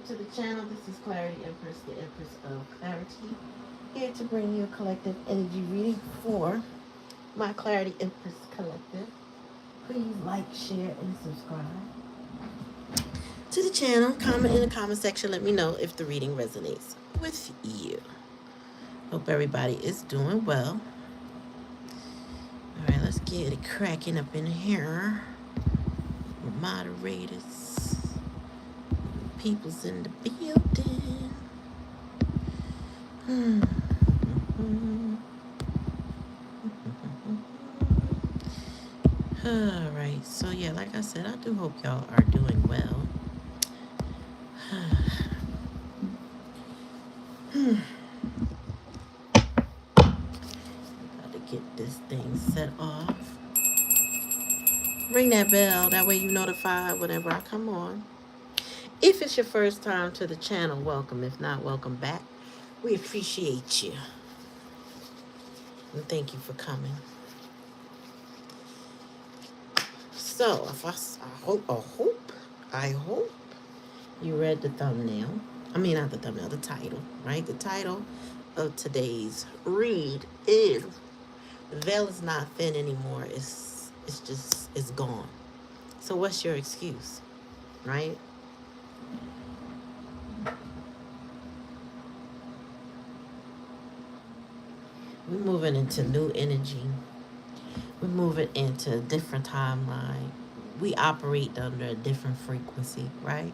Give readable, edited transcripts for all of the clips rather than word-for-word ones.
to the channel. This is Clarityempress, the Empress of Clarity. Here to bring you a collective energy reading for my Clarityempress collective. Please like, share, and subscribe to the channel. Comment in the comment section. Let me know if the reading resonates with you. Hope everybody is doing well. Alright, let's get it cracking up in here. Moderators. People's in the building. Alright, so yeah, like I said, I do hope y'all are doing well. Got to get this thing set off. Ring that bell, that way you notified whenever I come on. If it's your first time to the channel, welcome. If not, welcome back. We appreciate you. And thank you for coming. So, I hope you read the thumbnail. I mean, not the thumbnail, the title, right? The title of today's read is "The Veil is not thin anymore. It's gone." So what's your excuse, right? We're moving into new energy. We're moving into a different timeline. We operate under a different frequency, right?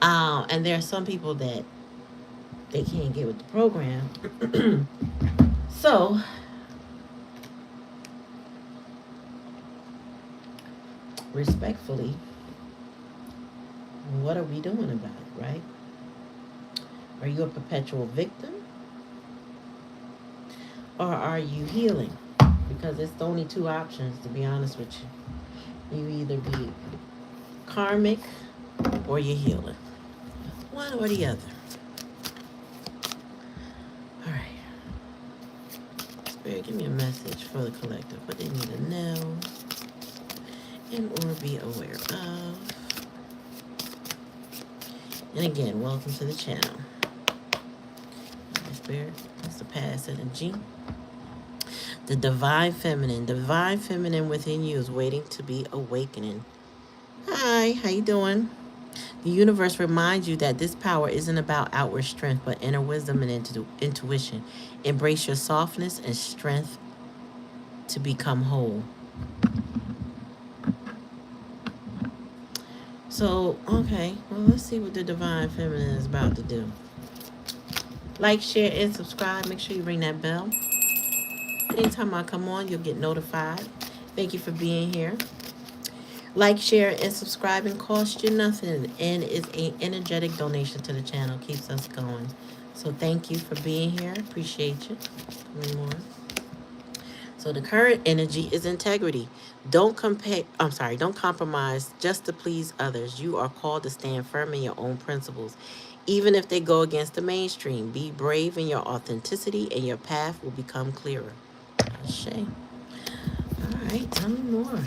And there are some people that they can't get with the program. So, respectfully, what are we doing about it, right? Are you a perpetual victim? Or are you healing? Because it's the only two options, to be honest with you. You either be karmic or you're healing. One or the other. All right. Spirit, give me a message for the collective. What they need to know and or be aware of. And again, welcome to the channel. All right, Spirit, that's the past energy. The divine feminine within you is waiting to be awakening. Hi, how you doing? The universe reminds you that this power isn't about outward strength, but inner wisdom and intuition. Embrace your softness and strength to become whole. So, okay, well, let's see what the divine feminine is about to do. Like, share, and subscribe. Make sure you ring that bell. Anytime I come on, you'll get notified. Thank you for being here. Like, share, and subscribing costs you nothing, and is an energetic donation to the channel. Keeps us going. So thank you for being here. Appreciate you. More. So the current energy is integrity. Don't compromise just to please others. You are called to stand firm in your own principles, even if they go against the mainstream. Be brave in your authenticity, and your path will become clearer. Shame. All right, tell me more.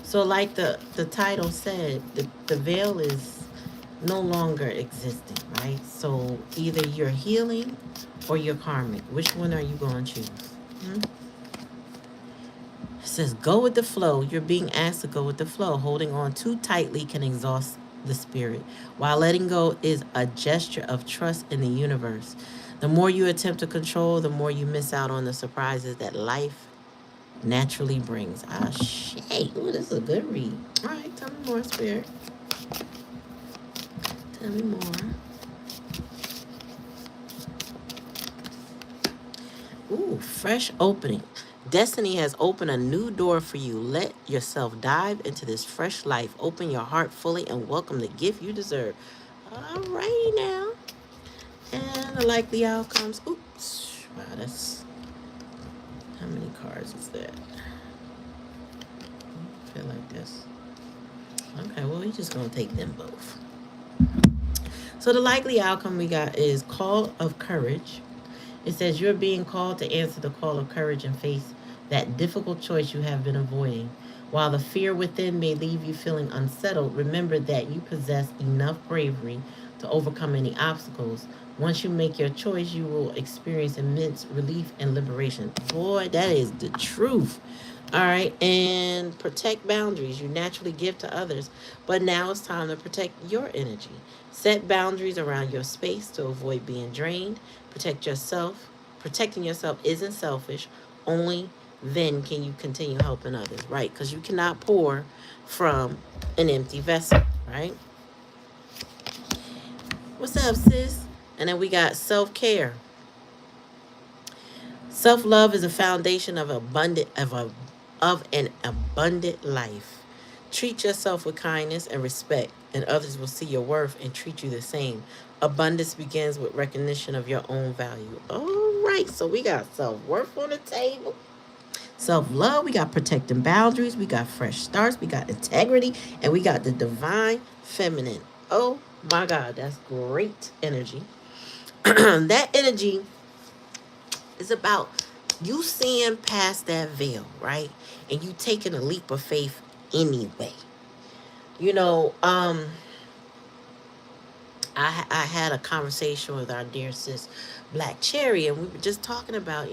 So like the title said, the veil is no longer existing, right? So either you're healing or you're karmic. Which one are you going to choose? It says go with the flow. You're being asked to go with the flow. Holding on too tightly can exhaust the spirit, while letting go is a gesture of trust in the universe. The more you attempt to control, the more you miss out on the surprises that life naturally brings. Ah, shit. Ooh, this is a good read. All right, tell me more, Spirit. Tell me more. Ooh, fresh opening. Destiny has opened a new door for you. Let yourself dive into this fresh life. Open your heart fully and welcome the gift you deserve. All righty now. And the likely outcomes. Oops. Wow, that's... How many cards is that? I feel like this. Okay, well, we're just going to take them both. So the likely outcome we got is call of courage. It says you're being called to answer the call of courage and face that difficult choice you have been avoiding. While the fear within may leave you feeling unsettled, remember that you possess enough bravery to overcome any obstacles. Once you make your choice, you will experience immense relief and liberation. Boy, that is the truth. All right, and protect boundaries you naturally give to others, but now it's time to protect your energy. Set boundaries around your space to avoid being drained. Protect yourself. Protecting yourself isn't selfish, only then can you continue helping others, right? Because you cannot pour from an empty vessel, right? What's up, sis? And then we got self care. Self love is a foundation of an abundant life. Treat yourself with kindness and respect, and others will see your worth and treat you the same. Abundance begins with recognition of your own value. All right, so we got self worth on the table. Self love, we got protecting boundaries, we got fresh starts, we got integrity, and we got the divine feminine. Oh my God, that's great energy. That energy is about you seeing past that veil, right? And you taking a leap of faith anyway. You know, I had a conversation with our dear sis Black Cherry, and we were just talking about,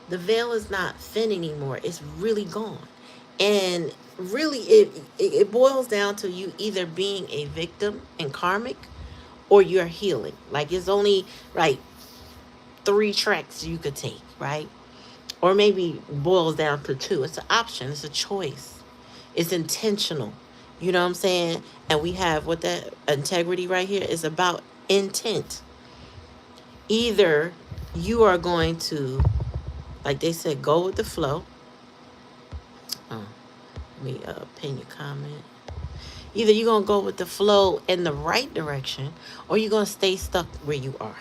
the veil is not thin anymore. It's really gone. And really it boils down to you either being a victim and karmic or you're healing. Like it's only like three tracks you could take, right? Or maybe boils down to two. It's an option, it's a choice. It's intentional. You know what I'm saying? And we have what that integrity right here is about intent. Either you are going to, like they said, go with the flow. Oh, let me pin your comment. Either you're going to go with the flow in the right direction or you're going to stay stuck where you are.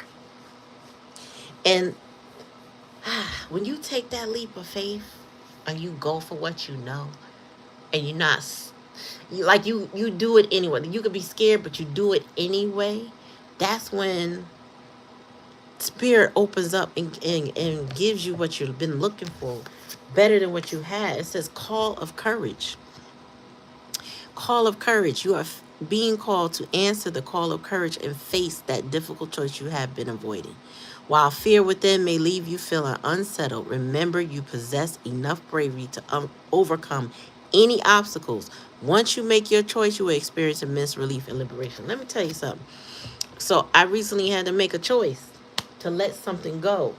And when you take that leap of faith and you go for what you know and you're not, you do it anyway. You could be scared, but you do it anyway. That's when spirit opens up and gives you what you've been looking for better than what you had. It says call of courage. Call of courage. You are being called to answer the call of courage and face that difficult choice you have been avoiding. While fear within may leave you feeling unsettled, remember you possess enough bravery to overcome any obstacles. Once you make your choice, you will experience immense relief and liberation. Let me tell you something. So I recently had to make a choice to let something go.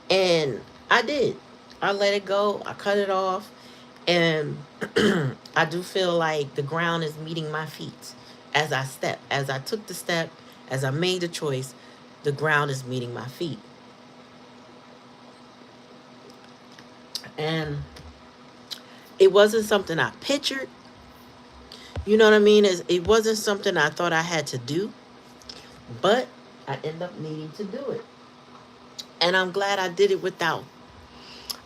And I did. I let it go. I cut it off. And I do feel like the ground is meeting my feet as I step. As I took the step, as I made the choice, the ground is meeting my feet. And it wasn't something I pictured. You know what I mean? It wasn't something I thought I had to do. But I ended up needing to do it. And I'm glad I did it without,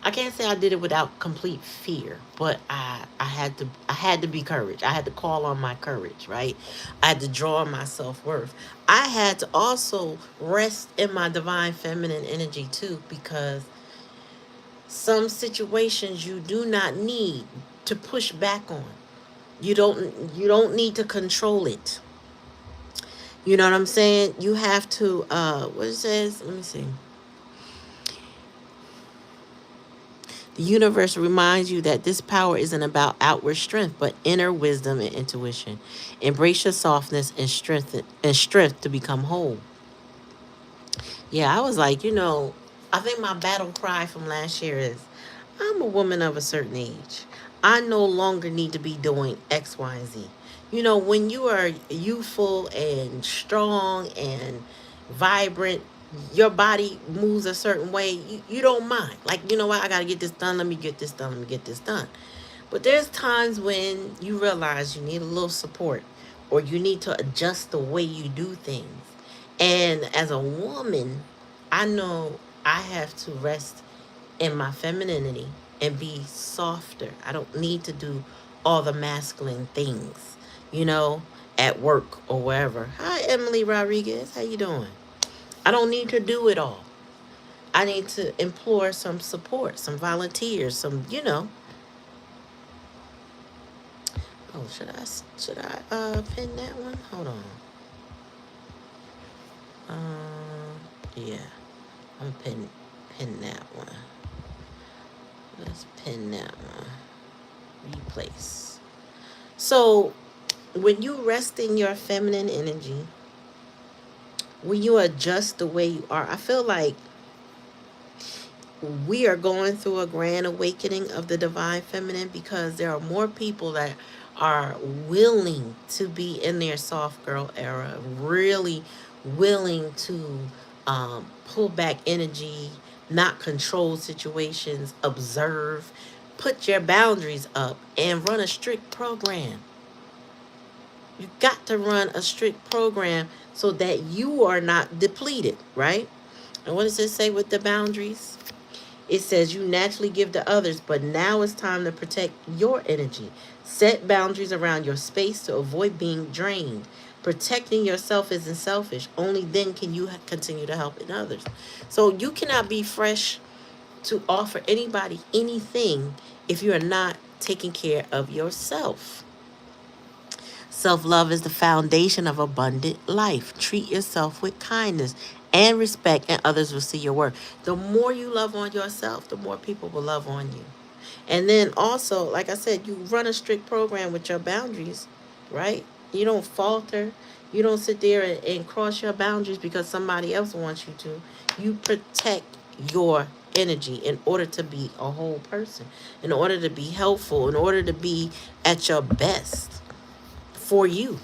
I can't say I did it without complete fear, but I had to be courage. I had to call on my courage, right? I had to draw on my self-worth. I had to also rest in my divine feminine energy too, because some situations you do not need to push back on. You don't need to control it. You know what I'm saying? You have to what it says, let me see. The universe reminds you that this power isn't about outward strength, but inner wisdom and intuition. Embrace your softness and strength to become whole. Yeah, I was like, I think my battle cry from last year is, I'm a woman of a certain age. I no longer need to be doing X, Y, and Z. When you are youthful and strong and vibrant, your body moves a certain way, you don't mind. Like, you know what? I got to get this done. Let me get this done. Let me get this done. But there's times when you realize you need a little support or you need to adjust the way you do things. And as a woman, I know I have to rest in my femininity and be softer. I don't need to do all the masculine things, at work or wherever. Hi, Emily Rodriguez. How you doing? I don't need to do it all. I need to implore some support, some volunteers, some. Oh, should I pin that one? Hold on. Yeah. I'm pin that one. Let's pin that one. Replace. So when you rest in your feminine energy, when you adjust the way you are, I feel like we are going through a grand awakening of the divine feminine, because there are more people that are willing to be in their soft girl era, really willing to pull back energy, not control situations, observe, put your boundaries up, and run a strict program. You got to run a strict program so that you are not depleted, right? And what does it say with the boundaries? It says you naturally give to others, but now it's time to protect your energy. Set boundaries around your space to avoid being drained. Protecting yourself isn't selfish. Only then can you continue to help in others. So you cannot be fresh to offer anybody anything if you are not taking care of yourself. Self-love is the foundation of abundant life. Treat yourself with kindness and respect, and others will see your work. The more you love on yourself, the more people will love on you. And then also, like I said, you run a strict program with your boundaries, right? You don't falter. You don't sit there and cross your boundaries because somebody else wants you to. You protect your energy in order to be a whole person, in order to be helpful, in order to be at your best for you.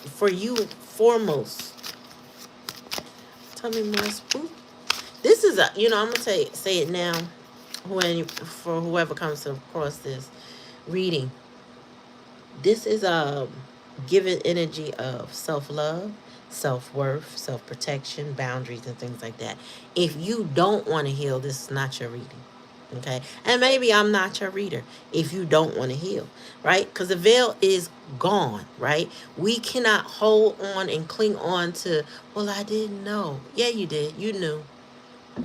For you foremost. Tell me more, Spook. This is I'm gonna say it now, when for whoever comes across this reading. This is a given energy of self-love, self-worth, self-protection, boundaries, and things like that. If you don't want to heal, this is not your reading. Okay, and maybe I'm not your reader if you don't want to heal, right? Because the veil is gone, right? We cannot hold on and cling on to, well, I didn't know. Yeah, you did. You knew.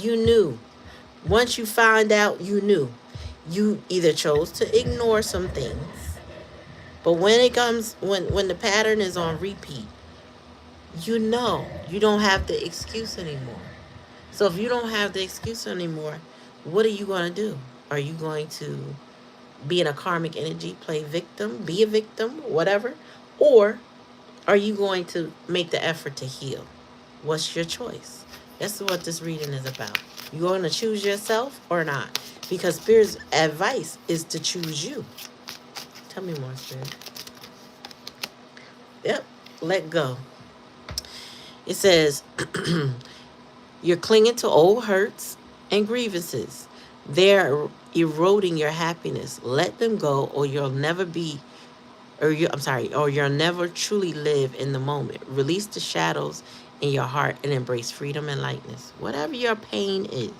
You knew. Once you find out, you knew. You either chose to ignore some things, but when it comes, when the pattern is on repeat, you don't have the excuse anymore. So if you don't have the excuse anymore, what are you going to do? Are you going to be in a karmic energy, play victim, be a victim, whatever? Or are you going to make the effort to heal? What's your choice? That's what this reading is about. You going to choose yourself or not? Because Spirit's advice is to choose you. Tell me more, Spirit. Yep, let go. It says, you're clinging to old hurts and grievances. They're eroding your happiness. Let them go, or you'll never be, or you'll never truly live in the moment. Release the shadows in your heart and embrace freedom and lightness. Whatever your pain is,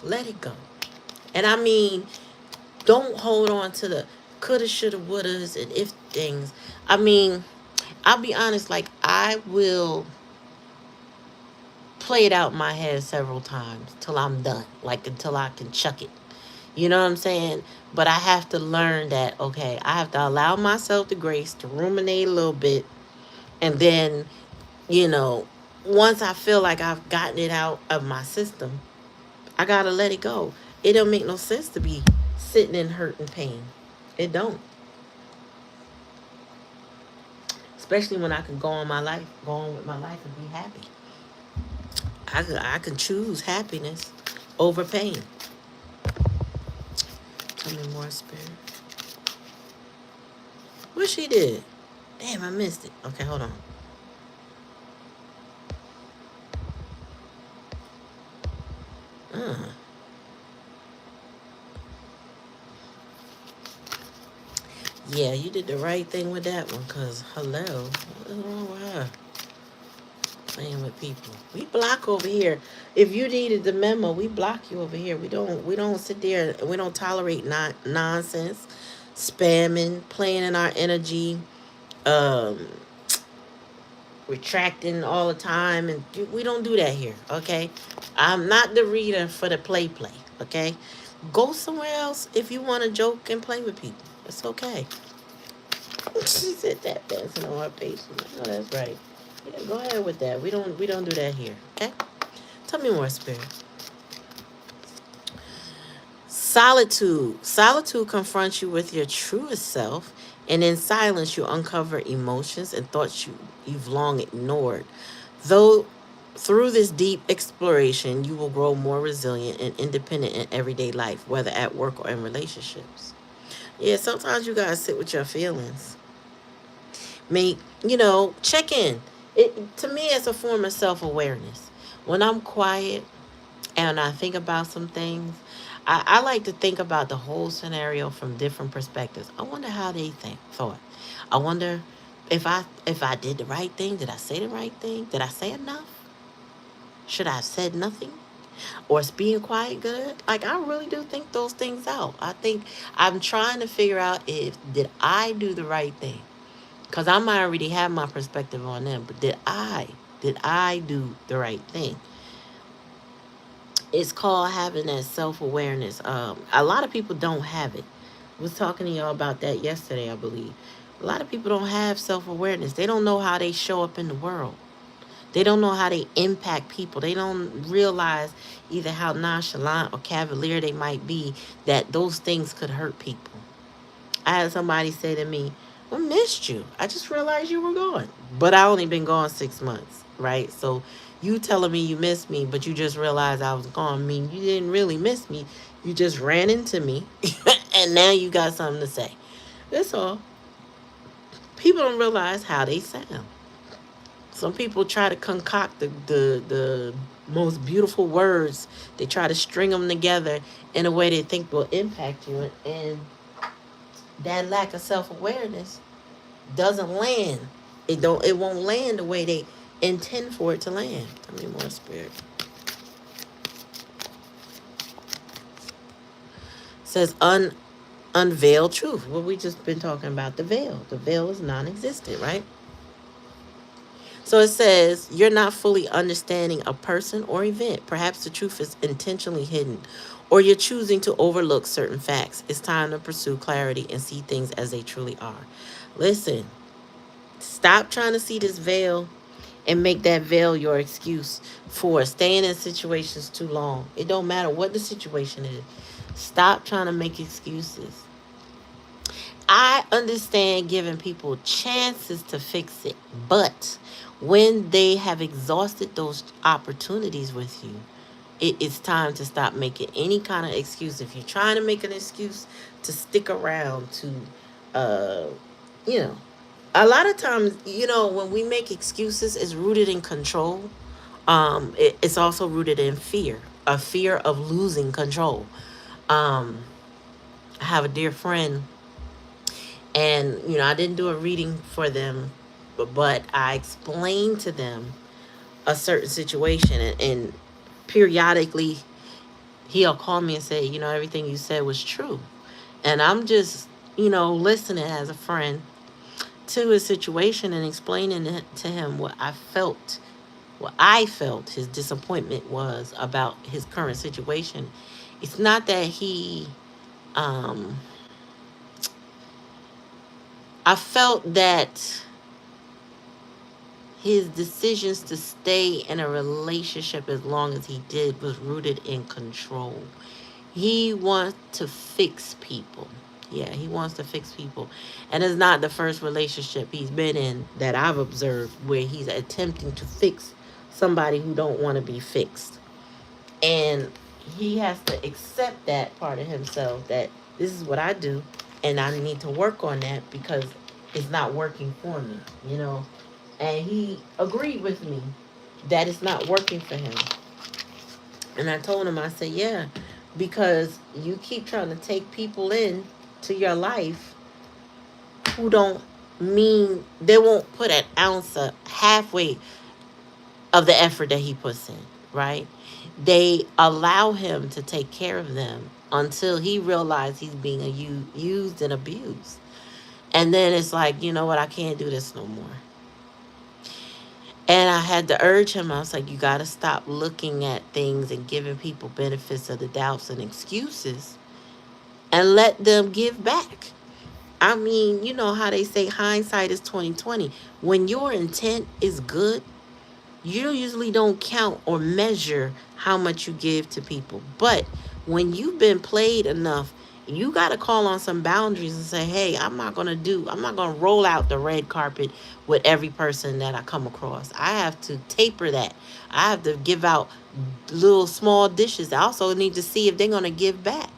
let it go. And I mean, don't hold on to the coulda, shoulda, wouldas, and if things. I mean, I'll be honest, like, I will play it out in my head several times till I'm done, like until I can chuck it. You know what I'm saying? But I have to learn that, okay, I have to allow myself the grace to ruminate a little bit. And then, you know, once I feel like I've gotten it out of my system, I got to let it go. It don't make no sense to be sitting in hurt and pain. It don't. Especially when I can go on with my life and be happy. I can choose happiness over pain. Tell me more, Spirit. What she did? Damn, I missed it. Okay, hold on. Yeah, you did the right thing with that one, because, hello, what's wrong with her? Playing with people. We block over here. If you needed the memo, we block you over here. We don't sit there, we don't tolerate nonsense, spamming, playing in our energy, um, retracting all the time, and we don't do that here, okay? I'm not the reader for the play, okay? Go somewhere else if you want to joke and play with people. It's okay. She said tap dancing on her page. Oh, that's right. Yeah, go ahead with that. We don't do that here. Okay? Tell me more, Spirit. Solitude. Solitude confronts you with your truest self, and in silence you uncover emotions and thoughts you've long ignored. Though through this deep exploration, you will grow more resilient and independent in everyday life, whether at work or in relationships. Yeah, sometimes you gotta sit with your feelings. Check in. It to me it's a form of self-awareness. When I'm quiet and I think about some things, I like to think about the whole scenario from different perspectives. I wonder how they thought. I wonder if I did the right thing. Did I say the right thing? Did I say enough? Should I have said nothing? Or is being quiet good? Like I really do think those things out. I think I'm trying to figure out if did I do the right thing? Because I might already have my perspective on them, but did I do the right thing? It's called having that self-awareness. A lot of people don't have it. I was talking to y'all about that yesterday, I believe. A lot of people don't have self-awareness. They don't know how they show up in the world. They don't know how they impact people. They don't realize either how nonchalant or cavalier they might be, that those things could hurt people. I had somebody say to me, I missed you. I just realized you were gone. But I only been gone 6 months, right? So you telling me you missed me, but you just realized I was gone. I mean, you didn't really miss me. You just ran into me. And now you got something to say. That's all. People don't realize how they sound. Some people try to concoct the most beautiful words. They try to string them together in a way they think will impact you. And that lack of self-awareness doesn't land. It won't land the way they intend for it to land. Tell me more, Spirit. It says unveiled truth. Well, we just been talking about the veil. The veil is non-existent, right? So it says you're not fully understanding a person or event. Perhaps the truth is intentionally hidden, or you're choosing to overlook certain facts. It's time to pursue clarity and see things as they truly are. Listen, stop trying to see this veil and make that veil your excuse for staying in situations too long. It don't matter what the situation is. Stop trying to make excuses. I understand giving people chances to fix it, but when they have exhausted those opportunities with you, it is time to stop making any kind of excuse. If you're trying to make an excuse to stick around, to, uh, you know, a lot of times, when we make excuses, it's rooted in control. It's also rooted in fear, a fear of losing control. Um, I have a dear friend, and I didn't do a reading for them, but I explained to them a certain situation, and periodically he'll call me and say, everything you said was true. And I'm just, listening as a friend to his situation and explaining to him what I felt his disappointment was about his current situation. It's not that um, I felt that his decisions to stay in a relationship as long as he did was rooted in control. He wants to fix people. Yeah, he wants to fix people. And it's not the first relationship he's been in that I've observed where he's attempting to fix somebody who don't want to be fixed. And he has to accept that part of himself, that this is what I do and I need to work on that because it's not working for me, And he agreed with me that it's not working for him. And I told him, I said, yeah, because you keep trying to take people in to your life who don't mean, they won't put an ounce of halfway of the effort that he puts in, right? They allow him to take care of them until he realizes he's being used and abused. And then it's like, you know what, I can't do this no more. And I had to urge him. I was like, you got to stop looking at things and giving people benefits of the doubts and excuses and let them give back. I mean, you know how they say hindsight is 2020. When your intent is good, you usually don't count or measure how much you give to people. But when you've been played enough, you got to call on some boundaries and say, hey, I'm not going to roll out the red carpet with every person that I come across. I have to taper that. I have to give out little small dishes. I also need to see if they're going to give back,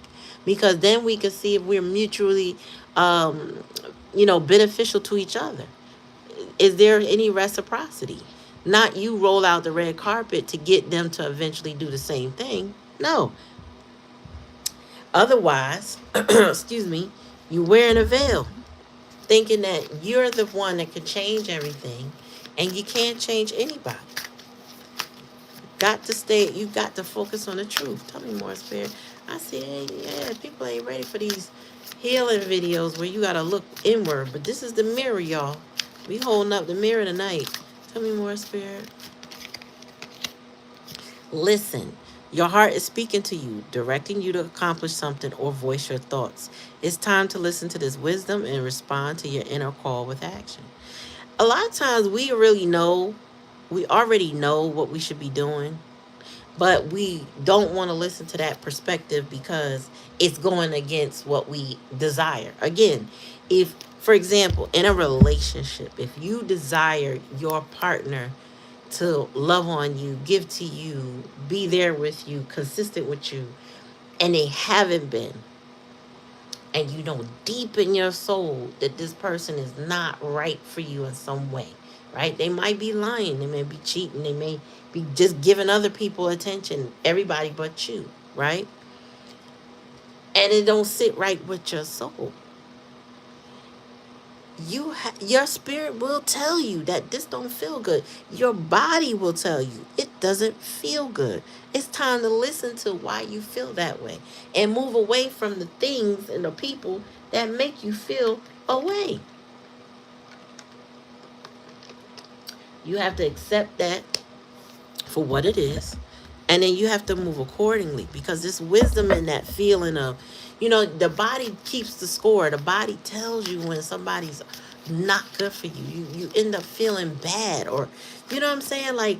because then we can see if we're mutually, beneficial to each other. Is there any reciprocity? Not you roll out the red carpet to get them to eventually do the same thing. No. Otherwise, excuse me, you wearing a veil, thinking that you're the one that can change everything, and you can't change anybody. You got to focus on the truth. Tell me more, Spirit. I see, yeah, people ain't ready for these healing videos where you got to look inward, but this is the mirror, y'all. We holding up the mirror tonight. Tell me more, Spirit. Listen. Your heart is speaking to you, directing you to accomplish something or voice your thoughts. It's time to listen to this wisdom and respond to your inner call with action. A lot of times we already know what we should be doing, but we don't want to listen to that perspective because it's going against what we desire. Again, if, for example, in a relationship, if you desire your partner to love on you, give to you, be there with you, consistent with you, and they haven't been, and you know deep in your soul that this person is not right for you in some way, right? They might be lying, they may be cheating, they may be just giving other people attention, everybody but you, right? And it don't sit right with your soul. Your spirit will tell you that this don't feel good. Your body will tell you it doesn't feel good. It's time to listen to why you feel that way and move away from the things and the people that make you feel away. You have to accept that for what it is, and then you have to move accordingly, because this wisdom and that feeling of, the body keeps the score. The body tells you when somebody's not good for you. You end up feeling bad, or you know what I'm saying? Like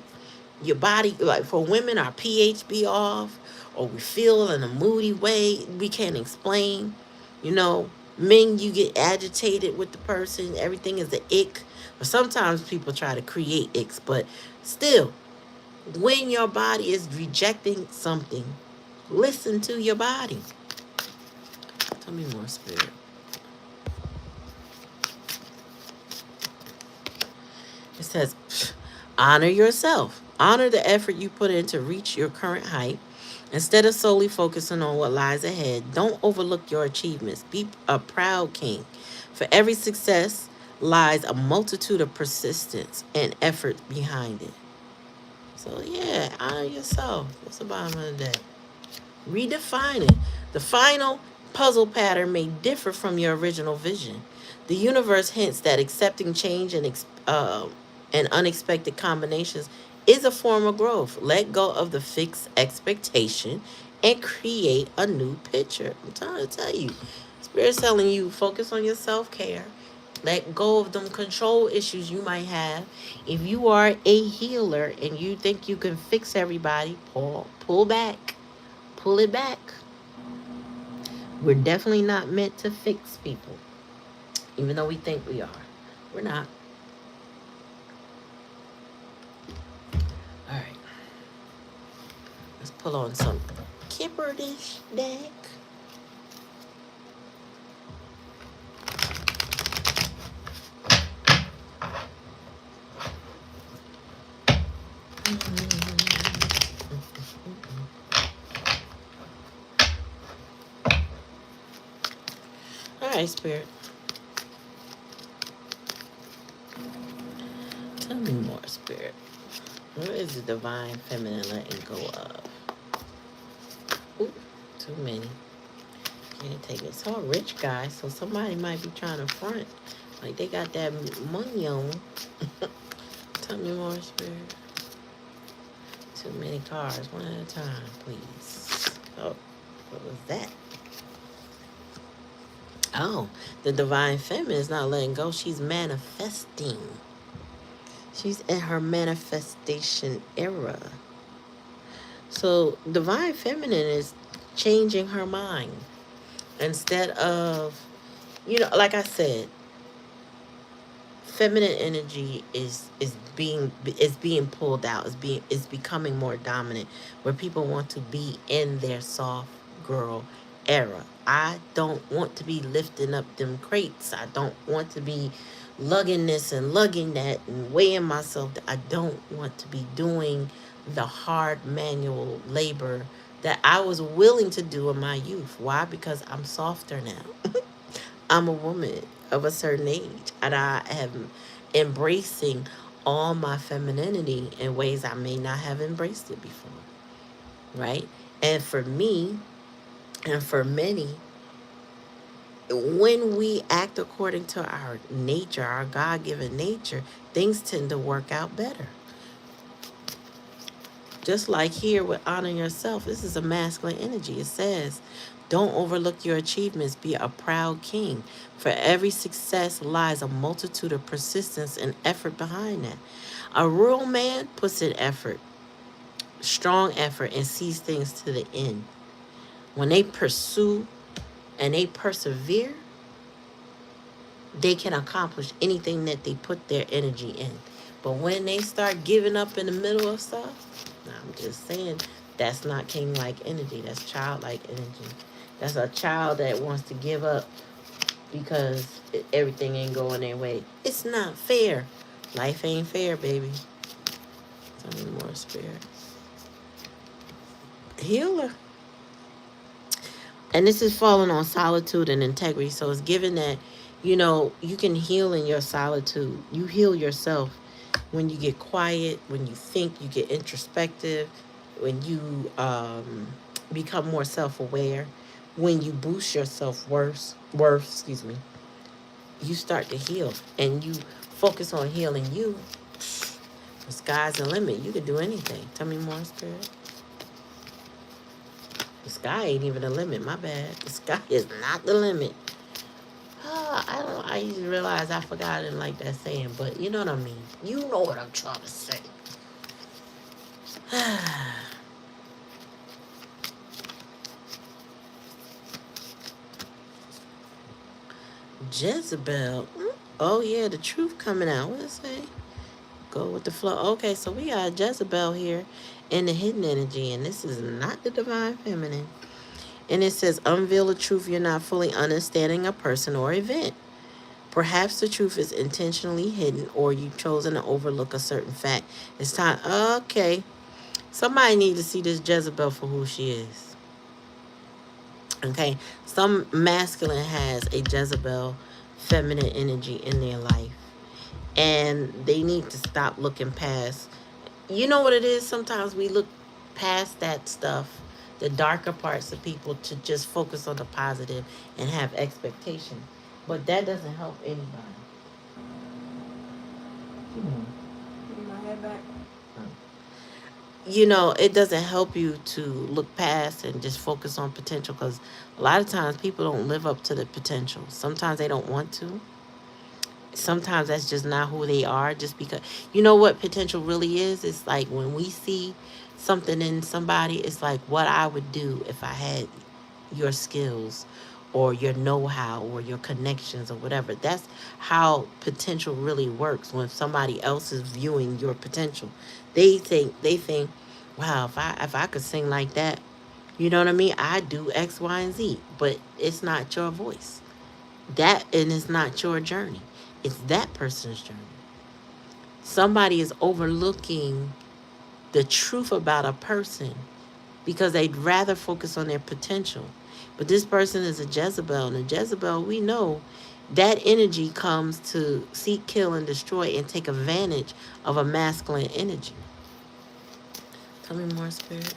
your body, like for women, our pH be off, or we feel in a moody way we can't explain. Men, you get agitated with the person. Everything is the ick. Or sometimes people try to create icks, but still, when your body is rejecting something, listen to your body. Tell me more, Spirit. It says, honor yourself. Honor the effort you put in to reach your current height. Instead of solely focusing on what lies ahead, don't overlook your achievements. Be a proud king. For every success lies a multitude of persistence and effort behind it. So yeah, honor yourself. What's the bottom of the day? Redefine it. The final puzzle pattern may differ from your original vision. The universe hints that accepting change and unexpected combinations is a form of growth. Let go of the fixed expectation and create a new picture. I'm trying to tell you. Spirit's telling you, focus on your self-care. Let go of them control issues you might have. If you are a healer and you think you can fix everybody, pull back. Pull it back. We're definitely not meant to fix people, even though we think we are. We're not. All right. Let's pull on some Kipperdish deck. All right, Spirit. Tell me more, Spirit. What is the divine feminine letting go of? Ooh, too many. Can't take it. It's all rich guys, so somebody might be trying to front. Like they got that money on. Tell me more, Spirit. Too many cards. One at a time, please. Oh, what was that? Oh, the divine feminine is not letting go. She's manifesting. She's in her manifestation era. So divine feminine is changing her mind. Instead of, like I said, feminine energy is being pulled out, is becoming more dominant, where people want to be in their soft girl era. I don't want to be lifting up them crates. I don't want to be lugging this and lugging that and weighing myself. I don't want to be doing the hard manual labor that I was willing to do in my youth. Why? Because I'm softer now. I'm a woman of a certain age, and I am embracing all my femininity in ways I may not have embraced it before, right? And for me, and for many, when we act according to our nature, our God given nature, things tend to work out better. Just like here with honor yourself, this is a masculine energy. It says, don't overlook your achievements, be a proud king. For every success lies a multitude of persistence and effort behind that. A real man puts in effort, strong effort, and sees things to the end. When they pursue and they persevere, they can accomplish anything that they put their energy in. But when they start giving up in the middle of stuff, I'm just saying, that's not king-like energy. That's childlike energy. That's a child that wants to give up because everything ain't going their way. It's not fair. Life ain't fair, baby. Tell me more, spirit. Healer. And this is falling on solitude and integrity. So it's given that, you can heal in your solitude. You heal yourself when you get quiet, when you think, you get introspective, when you become more self-aware, when you boost your self-worth, you start to heal and you focus on healing you. The sky's the limit. You can do anything. Tell me more, spirit. The sky ain't even the limit. My bad. The sky is not the limit. I used to realize I forgot I didn't like that saying, but you know what I mean. You know what I'm trying to say. Jezebel. Oh yeah, the truth coming out. What does it say? Go with the flow. Okay, so we got Jezebel here in the hidden energy, and this is not the divine feminine. And it says, unveil the truth you're not fully understanding a person or event. Perhaps the truth is intentionally hidden, or you've chosen to overlook a certain fact. It's time. Okay. Somebody needs to see this Jezebel for who she is. Okay. Some masculine has a Jezebel feminine energy in their life. And they need to stop looking past. You know what it is? Sometimes we look past that stuff, the darker parts of people, to just focus on the positive and have expectation. But that doesn't help anybody. Getting my head back. It doesn't help you to look past and just focus on potential, because a lot of times people don't live up to the potential. Sometimes they don't want to. Sometimes that's just not who they are, just because you know what potential really is. It's like when we see something in somebody, it's like what I would do if I had your skills or your know-how or your connections or whatever. That's how potential really works. When somebody else is viewing your potential, they think, wow, if I could sing like that, you know what I mean, I do X, Y, and Z. But it's not your voice, that, and it's not your journey. It's that person's journey. Somebody is overlooking the truth about a person because they'd rather focus on their potential. But this person is a Jezebel, and a Jezebel, we know that energy comes to seek, kill, and destroy, and take advantage of a masculine energy. Tell me more, spirit.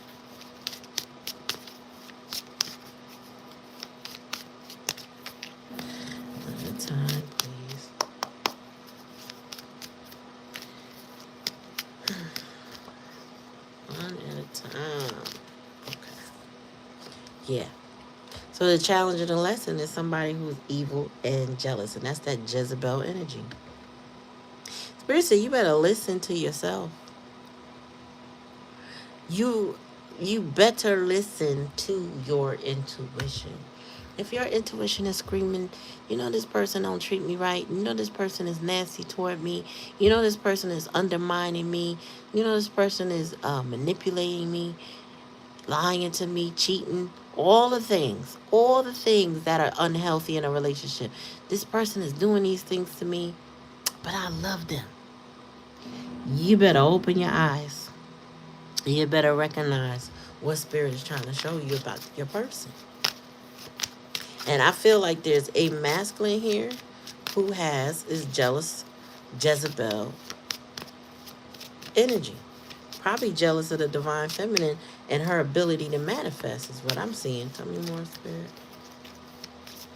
One at a time, please. One at a time. Okay. Yeah. So So the challenge of the lesson is somebody who's evil and jealous, and that's that Jezebel energy. Spirit said you better listen to yourself. You you better listen to your intuition. If your intuition is screaming, you know this person don't treat me right, you know this person is nasty toward me, you know this person is undermining me, you know this person is manipulating me, lying to me, cheating, all the things that are unhealthy in a relationship. This person is doing these things to me, but I love them. You better open your eyes. You better recognize what spirit is trying to show you about your person. And I feel like there's a masculine here who is jealous Jezebel energy. Probably jealous of the divine feminine and her ability to manifest is what I'm seeing. Tell me more, spirit.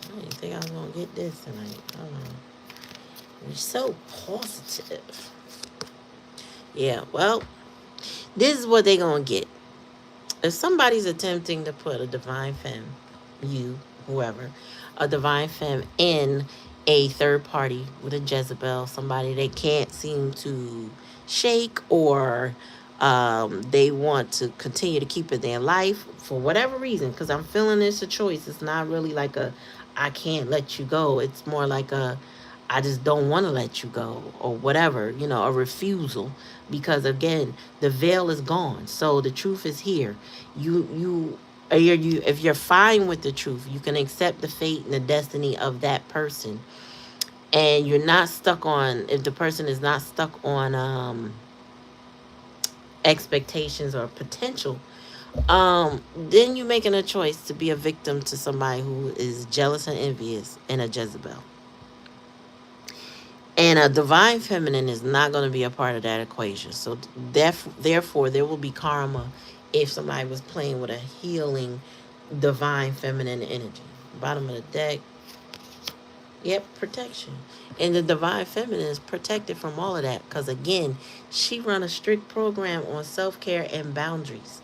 I didn't think I was gonna get this tonight. You're so positive. Yeah, well, this is what they gonna get. If somebody's attempting to put a divine femme, you, whoever, a divine femme in a third party with a Jezebel, somebody they can't seem to shake, or they want to continue to keep in their life for whatever reason, because I'm feeling it's a choice. It's not really like a I can't let you go. It's more like a I just don't want to let you go, or whatever, a refusal, because again, the veil is gone. So the truth is here. If you're fine with the truth, you can accept the fate and the destiny of that person, and you're not stuck on. If the person is not stuck on expectations or potential, then you're making a choice to be a victim to somebody who is jealous and envious and a Jezebel. And a divine feminine is not going to be a part of that equation. So therefore, there will be karma if somebody was playing with a healing divine feminine energy. Bottom of the deck. Yep, protection. And the divine feminine is protected from all of that. Because again, she run a strict program on self-care and boundaries.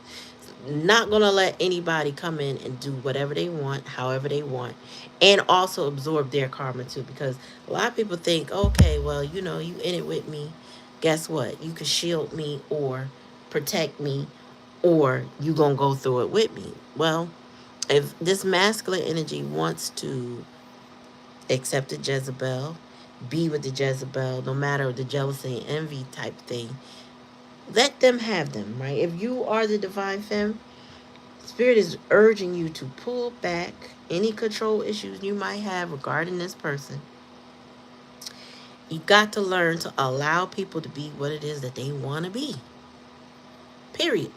Not going to let anybody come in and do whatever they want, however they want, and also absorb their karma too. Because a lot of people think, okay, well, you in it with me. Guess what? You could shield me or protect me, or you going to go through it with me. Well, if this masculine energy wants to accept the Jezebel, be with the Jezebel, no matter the jealousy and envy type thing, let them have them, right? If you are the divine femme, Spirit is urging you to pull back any control issues you might have regarding this person. You got to learn to allow people to be what it is that they want to be. Period.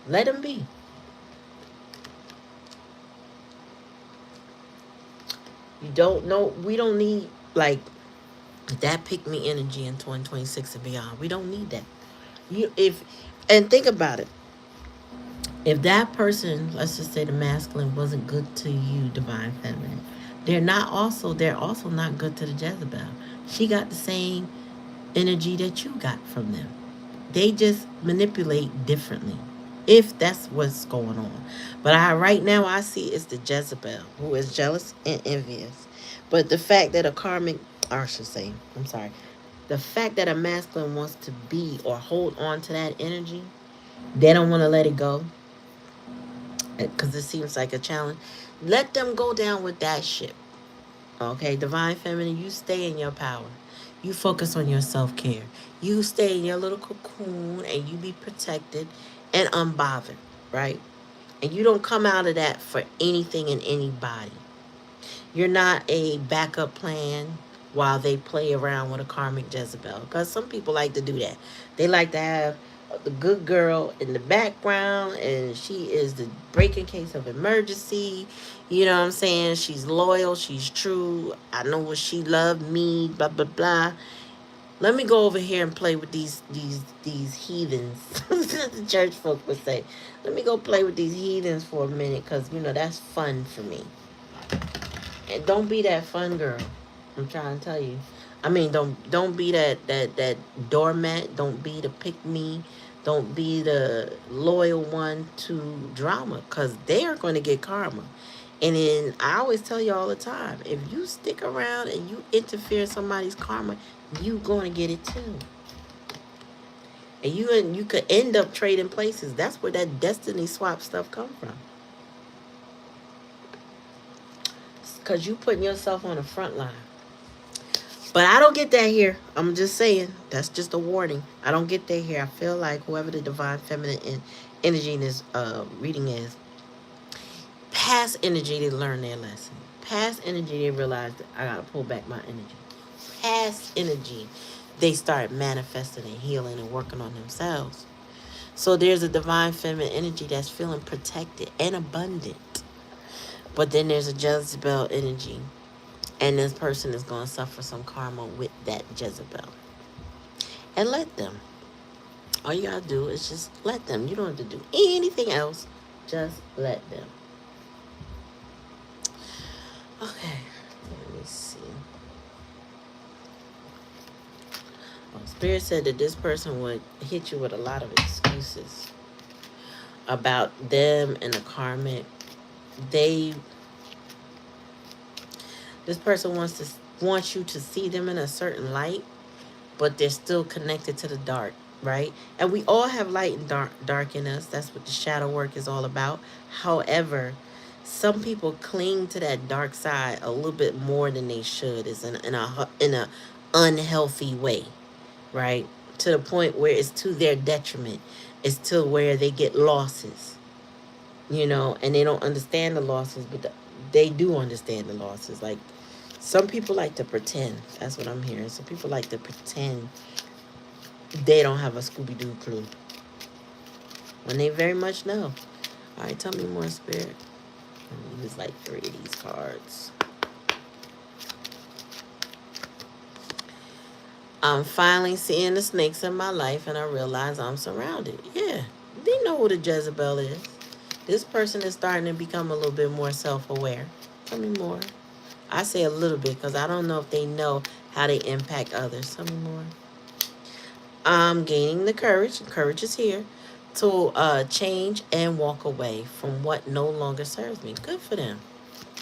Let them be. You don't know. We don't need like that pick me energy in 2026 and beyond. We don't need that. And think about it. If that person, let's just say the masculine, wasn't good to you, divine feminine, they're also not good to the Jezebel. She got the same energy that you got from them. They just manipulate differently, if that's what's going on. But right now I see it's the Jezebel who is jealous and envious. But the fact that the fact that a masculine wants to be or hold on to that energy, they don't want to let it go because it seems like a challenge. Let them go down with that ship. Okay, divine feminine, you stay in your power. You focus on your self-care. You stay in your little cocoon and you be protected and unbothered, right? And you don't come out of that for anything and anybody. You're not a backup plan while they play around with a karmic Jezebel. Because some people like to do that. They like to have the good girl in the background, and she is the break in case of emergency. You know what I'm saying? She's loyal. She's true. I know what she loved me. Blah blah blah. Let me go over here and play with these heathens. The church folk would say. Let me go play with these heathens for a minute, because that's fun for me. And don't be that fun girl. I'm trying to tell you. I mean, don't be that doormat. Don't be the pick me. Don't be the loyal one to drama, because they are going to get karma. And then I always tell you all the time, if you stick around and you interfere in somebody's karma, you going to get it too. And you could end up trading places. That's where that destiny swap stuff come from. Because you putting yourself on the front line. But I don't get that here. I'm just saying. That's just a warning. I don't get that here. I feel like whoever the divine feminine energy in this reading is, past energy, they learn their lesson. Past energy, they realize that I got to pull back my energy. Past energy, they start manifesting and healing and working on themselves. So there's a divine feminine energy that's feeling protected and abundant. But then there's a Jezebel energy. And this person is going to suffer some karma with that Jezebel. And let them. All you got to do is just let them. You don't have to do anything else. Just let them. Okay. Let me see. Oh, Spirit said that this person would hit you with a lot of excuses about them and the karmic. This person wants you to see them in a certain light, but they're still connected to the dark, right? And we all have light and dark in us. That's what the shadow work is all about. However, some people cling to that dark side a little bit more than they should. Is in a unhealthy way, right? To the point where it's to their detriment. It's to where they get losses, and they don't understand the losses, but they do understand the losses. Like, some people like to pretend. That's what I'm hearing. Some people like to pretend they don't have a Scooby-Doo clue when they very much know. All right, tell me more, Spirit. I'm gonna use like 3 of these cards. I'm finally seeing the snakes in my life, and I realize I'm surrounded. Yeah, they know who the Jezebel is. This person is starting to become a little bit more self-aware. Tell me more. I say a little bit because I don't know if they know how they impact others. Tell me more. I'm gaining the courage. Courage is here to change and walk away from what no longer serves me. Good for them.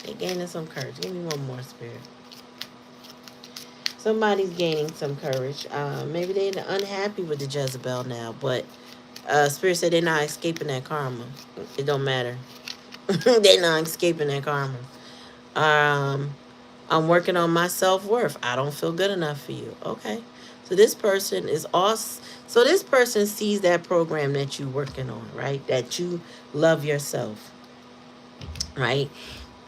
They're gaining some courage. Give me one more, Spirit. Somebody's gaining some courage. Maybe they're unhappy with the Jezebel now, but Spirit said they're not escaping that karma. It don't matter. They're not escaping that karma. I'm working on my self-worth. I don't feel good enough for you. Okay. So this person is awesome. So this person sees that program that you're working on, right? That you love yourself, right?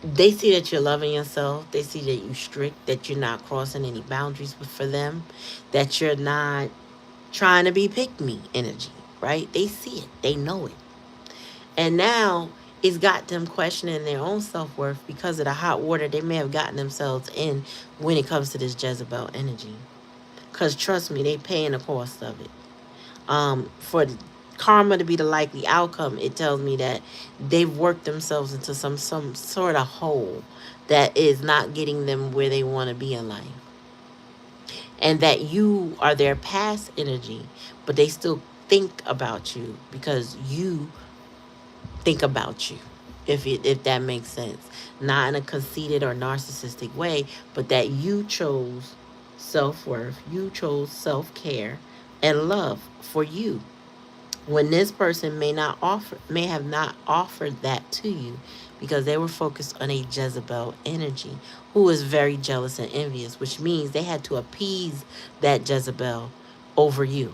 They see that you're loving yourself. They see that you're strict, that you're not crossing any boundaries for them, that you're not trying to be pick-me energy, right? They see it. They know it. And now it's got them questioning their own self-worth because of the hot water they may have gotten themselves in when it comes to this Jezebel energy. Because trust me, they paying the cost of it. For the karma to be the likely outcome, it tells me that they've worked themselves into some sort of hole that is not getting them where they want to be in life. And that you are their past energy, but they still think about you because you think about you, if that makes sense. Not in a conceited or narcissistic way, but that you chose self-worth, you chose self-care and love for you, when this person may have not offered that to you because they were focused on a Jezebel energy who is very jealous and envious, which means they had to appease that Jezebel over you,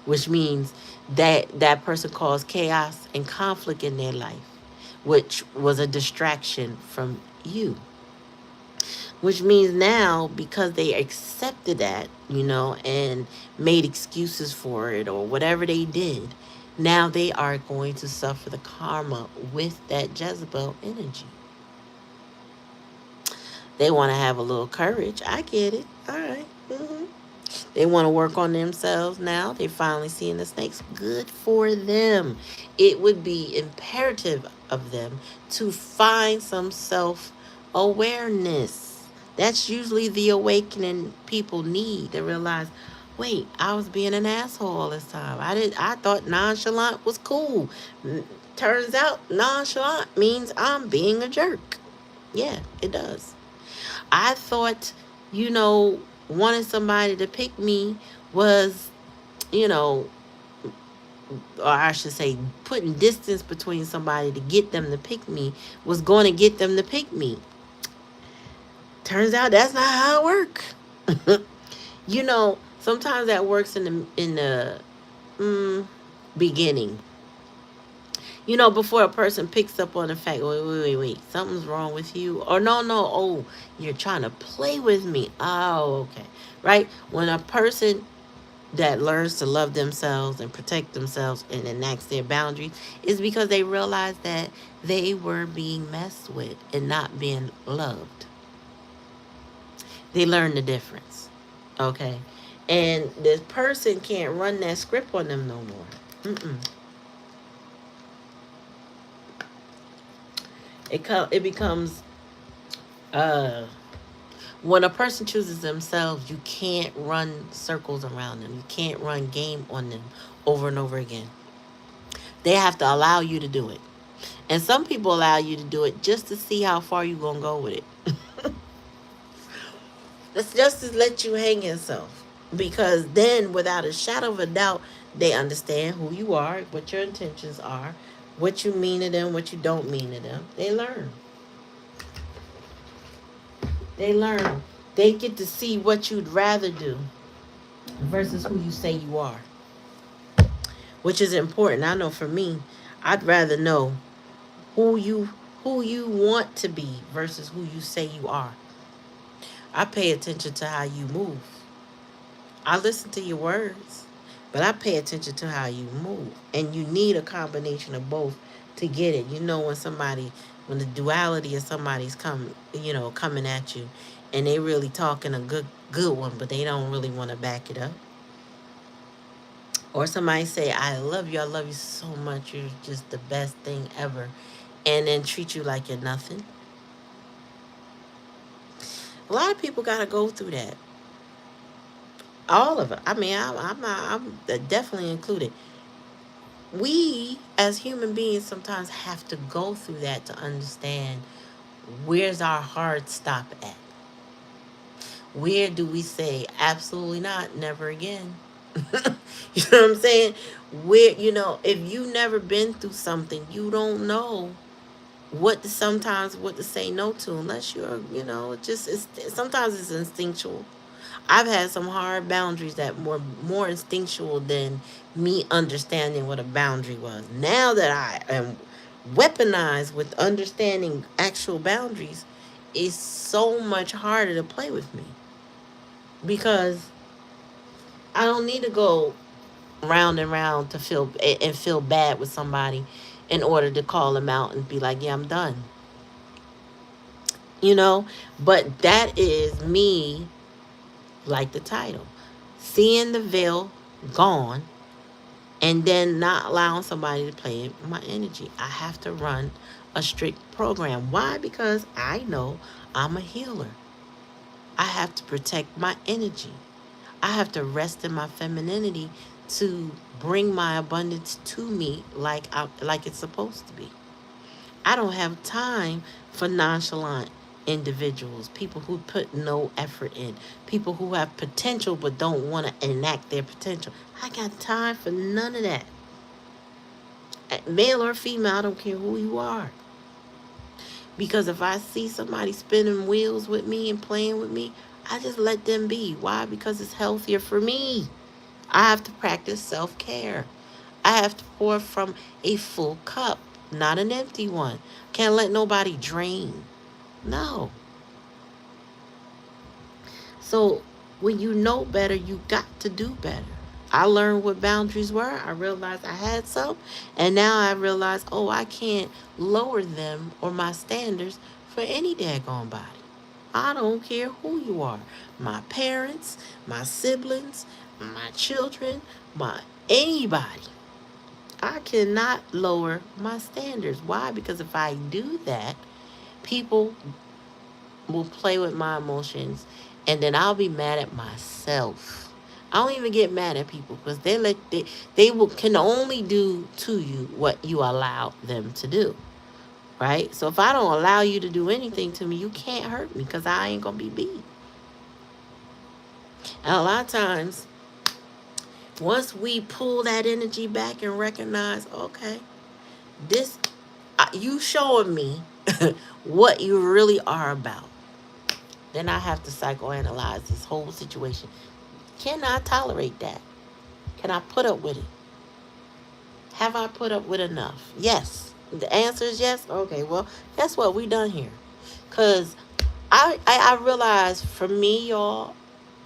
which means that person caused chaos and conflict in their life, which was a distraction from you. Which means now, because they accepted that, and made excuses for it or whatever they did, now they are going to suffer the karma with that Jezebel energy. They want to have a little courage. I get it. All right. They want to work on themselves now. They're finally seeing the snakes. Good for them. It would be imperative of them to find some self-awareness. That's usually the awakening people need to realize, Wait, I was being an asshole all this time. I thought nonchalant was cool. Turns out nonchalant means I'm being a jerk. Yeah, it does. I thought, you know, wanting somebody to pick me was, you know, or I should say, putting distance between somebody to get them to pick me was going to get them to pick me. Turns out that's not how it works. You know, sometimes that works in the beginning. You know, before a person picks up on the fact, wait, something's wrong with you. Or no, oh, you're trying to play with me. Oh, okay. Right? When a person that learns to love themselves and protect themselves and enact their boundaries is because they realize that they were being messed with and not being loved. They learn the difference. Okay? And this person can't run that script on them no more. Mm-mm. It becomes when a person chooses themselves, you can't run circles around them. You can't run game on them over and over again. They have to allow you to do it. And some people allow you to do it just to see how far you're going to go with it. That's just to let you hang yourself. Because then, without a shadow of a doubt, they understand who you are, what your intentions are, what you mean to them, what you don't mean to them. They learn. They learn. They get to see what you'd rather do versus who you say you are, which is important. I know for me, I'd rather know who you who you want to be versus who you say you are. I pay attention to how you move. I listen to your words, but I pay attention to how you move. And you need a combination of both to get it. You know when the duality of somebody's coming at you and they really talking a good one, but they don't really want to back it up. Or somebody say, I love you so much, you're just the best thing ever, and then treat you like you're nothing. A lot of people got to go through that. All of it. I mean, I'm definitely included. We, as human beings, sometimes have to go through that to understand where's our hard stop at. Where do we say, absolutely not, never again? You know what I'm saying? If you never been through something, you don't know what to say no to unless sometimes it's instinctual. I've had some hard boundaries that were more instinctual than me understanding what a boundary was. Now that I am weaponized with understanding actual boundaries, it's so much harder to play with me because I don't need to go round and round to feel bad with somebody in order to call them out and be like, yeah, I'm done. You know, but that is me, like the title, seeing the veil gone and then not allowing somebody to play my energy. I have to run a strict program. Why? Because I know I'm a healer. I have to protect my energy. I have to rest in my femininity to bring my abundance to me like it's supposed to be. I don't have time for nonchalant individuals, people who put no effort in, people who have potential but don't want to enact their potential. I got time for none of that. Male or female, I don't care who you are. Because if I see somebody spinning wheels with me and playing with me, I just let them be. Why? Because it's healthier for me. I have to practice self-care. I have to pour from a full cup, not an empty one. Can't let nobody drain. No. So when you know better, you got to do better. I learned what boundaries were. I realized I had some. And now I realize, I can't lower them or my standards for any daggone body. I don't care who you are. My parents, my siblings, my children, my anybody. I cannot lower my standards. Why? Because if I do that, people will play with my emotions and then I'll be mad at myself. I don't even get mad at people because they can only do to you what you allow them to do, right? So if I don't allow you to do anything to me, you can't hurt me because I ain't gonna be beat. And a lot of times, once we pull that energy back and recognize, okay, this you showing me what you really are about, then I have to psychoanalyze this whole situation. Can I tolerate that? Can I put up with it? Have I put up with enough? Yes. The answer is yes. Okay, well, guess what? We done here. Because I realized for me, y'all,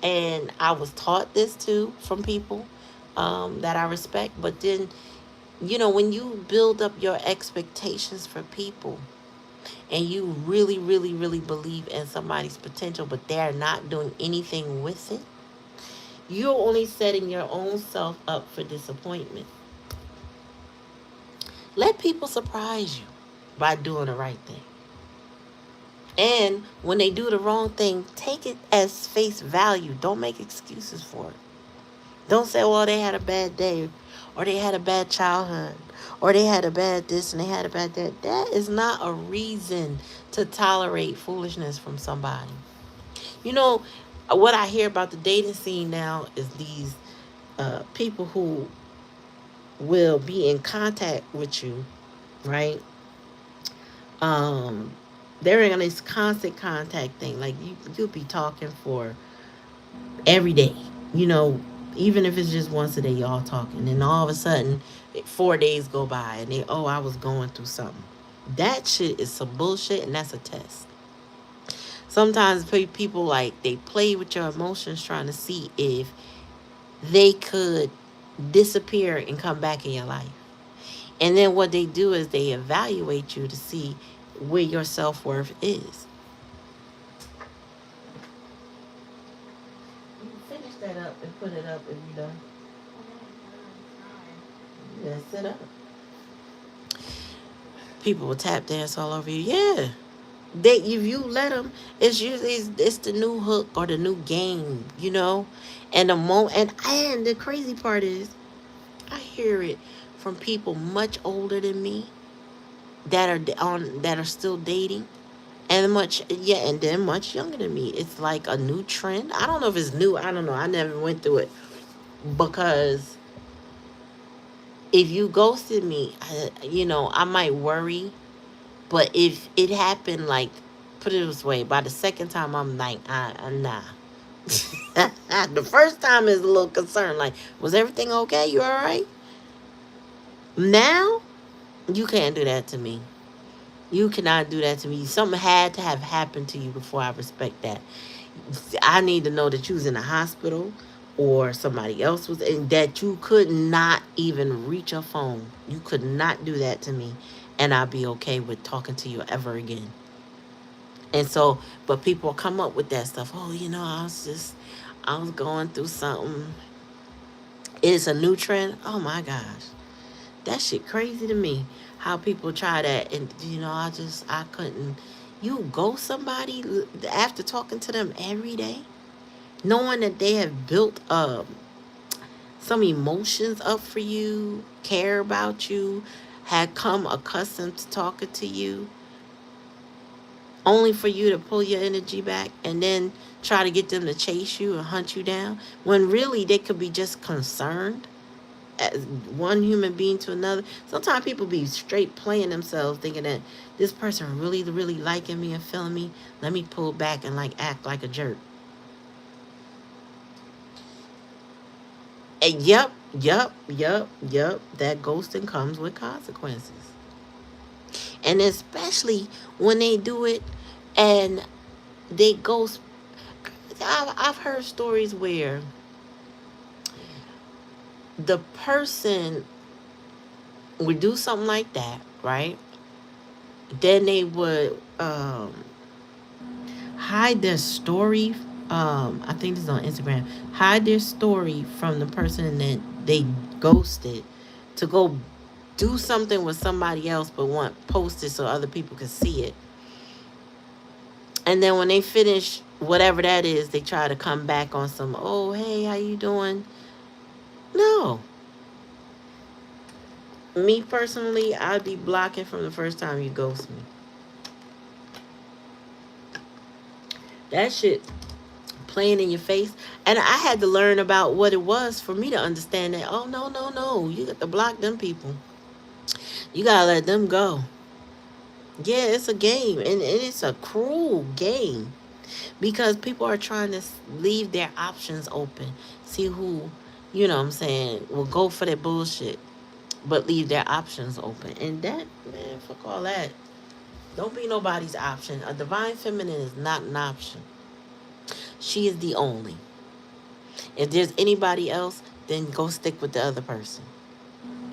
and I was taught this too from people that I respect. But then, when you build up your expectations for people and you really, really, really believe in somebody's potential, but they're not doing anything with it, you're only setting your own self up for disappointment. Let people surprise you by doing the right thing. And when they do the wrong thing, take it as face value. Don't make excuses for it. Don't say, well, they had a bad day, or they had a bad childhood, or they had a bad this and they had a bad that. That is not a reason to tolerate foolishness from somebody. You know, what I hear about the dating scene now is these people who will be in contact with you, right? Um, they're in this constant contact thing. Like you'll be talking for every day, you know, even if it's just once a day, y'all talking, and all of a sudden, 4 days go by, and I was going through something. That shit is some bullshit, and that's a test. Sometimes people like they play with your emotions, trying to see if they could disappear and come back in your life. And then what they do is they evaluate you to see where your self-worth is. You can finish that up and put it up if you're done. Yeah, sit up. People will tap dance all over you. Yeah. If you let them, it's usually it's the new hook or the new game, And and the crazy part is, I hear it from people much older than me that are still dating, and then much younger than me. It's like a new trend. I don't know if it's new. I don't know. I never went through it, because if you ghosted me, I might worry. But if it happened, like, put it this way, by the second time, I'm like, nah. The first time is a little concerned. Like, was everything okay? You all right? Now, you can't do that to me. You cannot do that to me. Something had to have happened to you before I respect that. I need to know that you was in a hospital or somebody else was, and that you could not even reach a phone. You could not do that to me, and I'll be okay with talking to you ever again. And so, but people come up with that stuff. Oh, I was going through something. It's a new trend. Oh my gosh. That shit crazy to me. How people try that. And, I couldn't. You go somebody after talking to them every day, knowing that they have built some emotions up for you, care about you, had come accustomed to talking to you, only for you to pull your energy back and then try to get them to chase you and hunt you down, when really they could be just concerned as one human being to another. Sometimes people be straight playing themselves, thinking that this person really, really liking me and feeling me. Let me pull back and act like a jerk. And yep. That ghosting comes with consequences. And especially when they do it and they ghost. I've heard stories where the person would do something like that, right? Then they would hide their story. I think this is on Instagram. Hide their story from the person that they ghosted to go do something with somebody else, but want posted so other people could see it. And then when they finish whatever that is, they try to come back on some, oh, hey, how you doing? No. Me personally, I'd be blocking from the first time you ghost me. That shit playing in your face. And I had to learn about what it was for me to understand that, oh, no, no, no. You got to block them people. You got to let them go. Yeah, it's a game. And it's a cruel game. Because people are trying to leave their options open. See who, you know what I'm saying, will go for that bullshit. But leave their options open. And that, man, fuck all that. Don't be nobody's option. A divine feminine is not an option. She is the only. If there's anybody else, then go stick with the other person.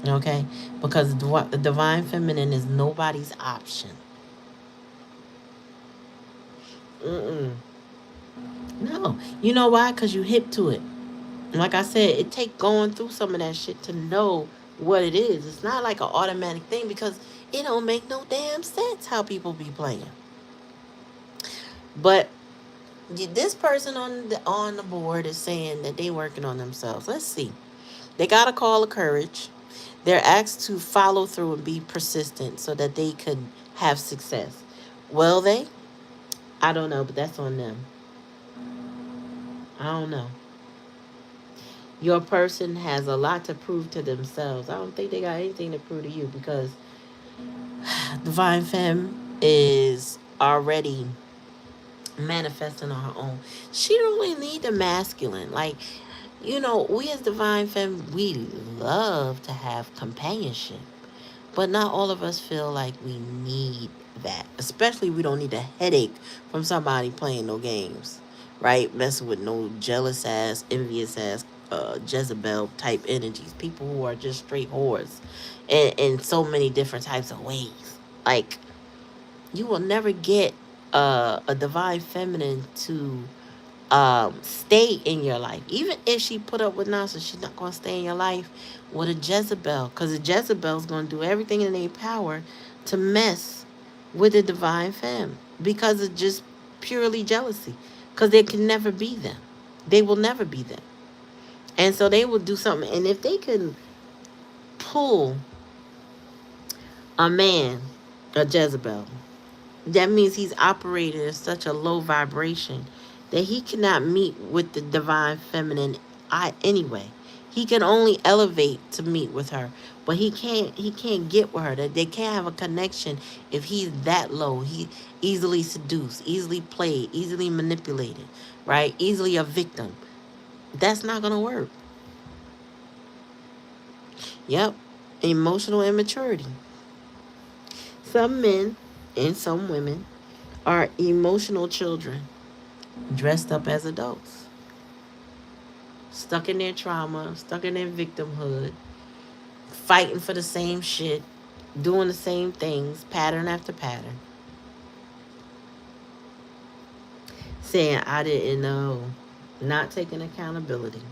Okay? Because the divine feminine is nobody's option. Mm-mm. No. You know why? Because you hip to it. Like I said, it take going through some of that shit to know what it is. It's not like an automatic thing because it don't make no damn sense how people be playing. But this person on the board is saying that they working on themselves. Let's see. They got a call of courage. They're asked to follow through and be persistent so that they could have success. Will they? I don't know, but that's on them. I don't know. Your person has a lot to prove to themselves. I don't think they got anything to prove to you because Divine Femme is already manifesting on her own. She don't really need the masculine. Like, you know, we as Divine Femme, we love to have companionship. But not all of us feel like we need that. Especially we don't need a headache from somebody playing no games. Right? Messing with no jealous ass, envious ass, Jezebel type energies. People who are just straight whores. In so many different types of ways. Like, you will never get a divine feminine to stay in your life. Even if she put up with nonsense, she's not going to stay in your life with a Jezebel. Because a Jezebel's going to do everything in their power to mess with the divine femme. Because of just purely jealousy. Because they can never be them. They will never be them. And so they will do something. And if they can pull a man, a Jezebel, that means he's operating at such a low vibration that he cannot meet with the divine feminine anyway. He can only elevate to meet with her, but he can't get with her. That they can't have a connection if he's that low. He easily seduced, easily played, easily manipulated, right? Easily a victim. That's not gonna work. Yep. Emotional immaturity. Some men and some women are emotional children dressed up as adults, stuck in their trauma, stuck in their victimhood, fighting for the same shit, doing the same things, pattern after pattern, saying, I didn't know, not taking accountability.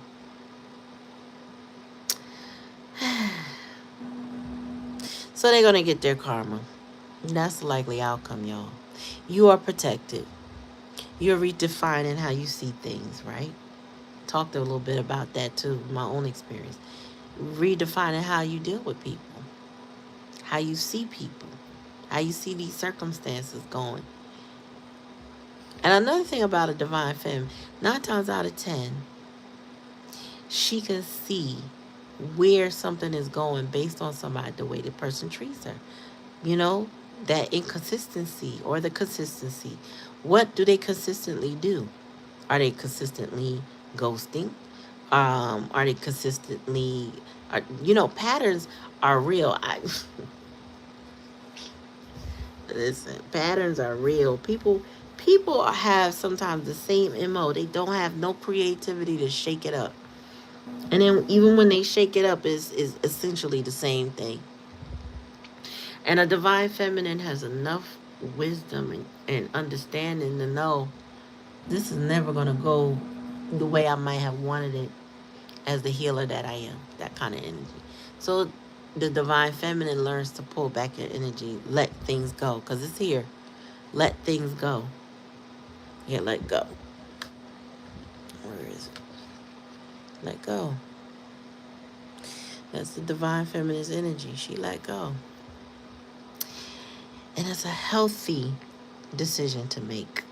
So they're going to get their karma. That's the likely outcome, y'all. You are protected. You're redefining how you see things, right? Talked a little bit about that too, my own experience. Redefining how you deal with people, how you see people, how you see these circumstances going. And another thing about a divine femme, 9 times out of 10, she can see where something is going based on somebody, the way the person treats her. You know, that inconsistency or the consistency. What do they consistently do? Are they consistently ghosting? Are they consistently, patterns are real. Listen, patterns are real. People have sometimes the same MO. They don't have no creativity to shake it up. And then even when they shake it up is essentially the same thing. And a divine feminine has enough wisdom and understanding to know this is never going to go the way I might have wanted it as the healer that I am. That kind of energy. So the divine feminine learns to pull back your energy, let things go, because it's here. Let things go. Yeah, let go. Let go. That's the divine feminine's energy. She let go. And it's a healthy decision to make.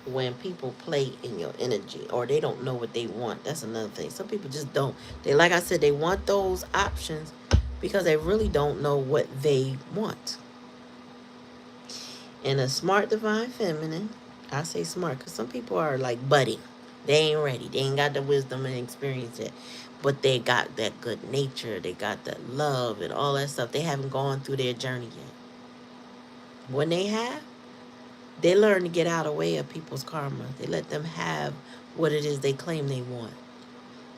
When people play in your energy or they don't know what they want, that's another thing. Some people just don't. They, like I said, they want those options because they really don't know what they want. And a smart divine feminine, I say smart because some people are like budding. They ain't ready. They ain't got the wisdom and experience yet. But they got that good nature. They got that love and all that stuff. They haven't gone through their journey yet. When they have, they learn to get out of the way of people's karma. They let them have what it is they claim they want.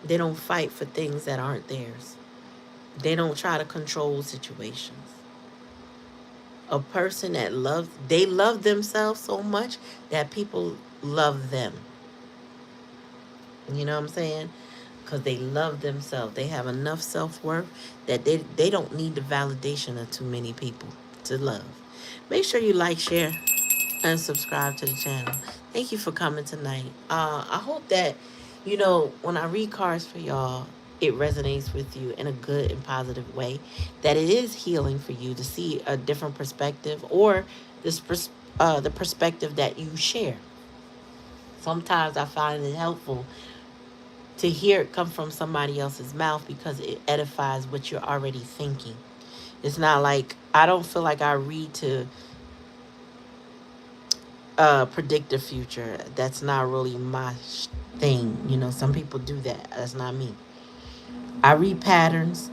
They don't fight for things that aren't theirs. They don't try to control situations. A person that they love themselves so much that people love them. You know what I'm saying? Because they love themselves. They have enough self-worth that they don't need the validation of too many people to love. Make sure you like, share, and subscribe to the channel. Thank you for coming tonight. I hope that, when I read cards for y'all, it resonates with you in a good and positive way, that it is healing for you to see a different perspective or the perspective that you share. Sometimes I find it helpful to hear it come from somebody else's mouth because it edifies what you're already thinking. It's not like, I don't feel like I read to predict the future. That's not really my thing. Some people do that. That's not me. I read patterns.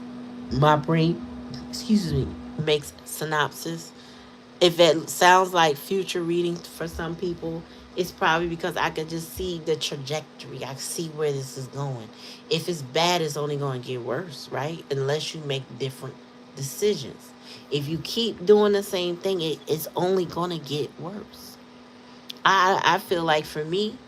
My brain, makes synopsis. If it sounds like future reading for some people, it's probably because I could just see the trajectory. I see where this is going. If it's bad, it's only going to get worse, right? Unless you make different decisions. If you keep doing the same thing, it's only going to get worse. I feel like for me,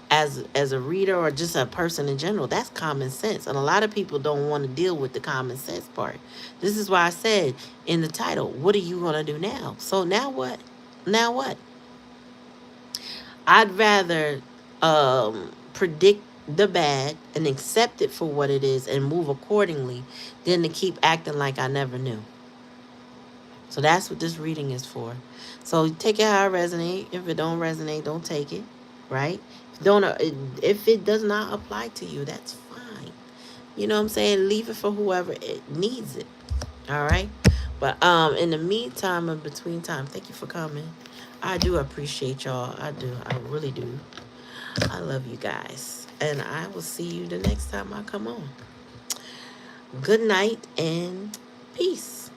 as a reader or just a person in general, that's common sense. And a lot of people don't want to deal with the common sense part. This is why I said in the title, what are you going to do now? So now what? Now what? I'd rather predict the bad and accept it for what it is and move accordingly than to keep acting like I never knew. So that's what this reading is for. So take it how it resonates. If it don't resonate, don't take it, right? If it does not apply to you, that's fine. You know what I'm saying? Leave it for whoever it needs it. All right? But in the meantime, in between time, thank you for coming. I do appreciate y'all. I do. I really do. I love you guys. And I will see you the next time I come on. Good night and peace.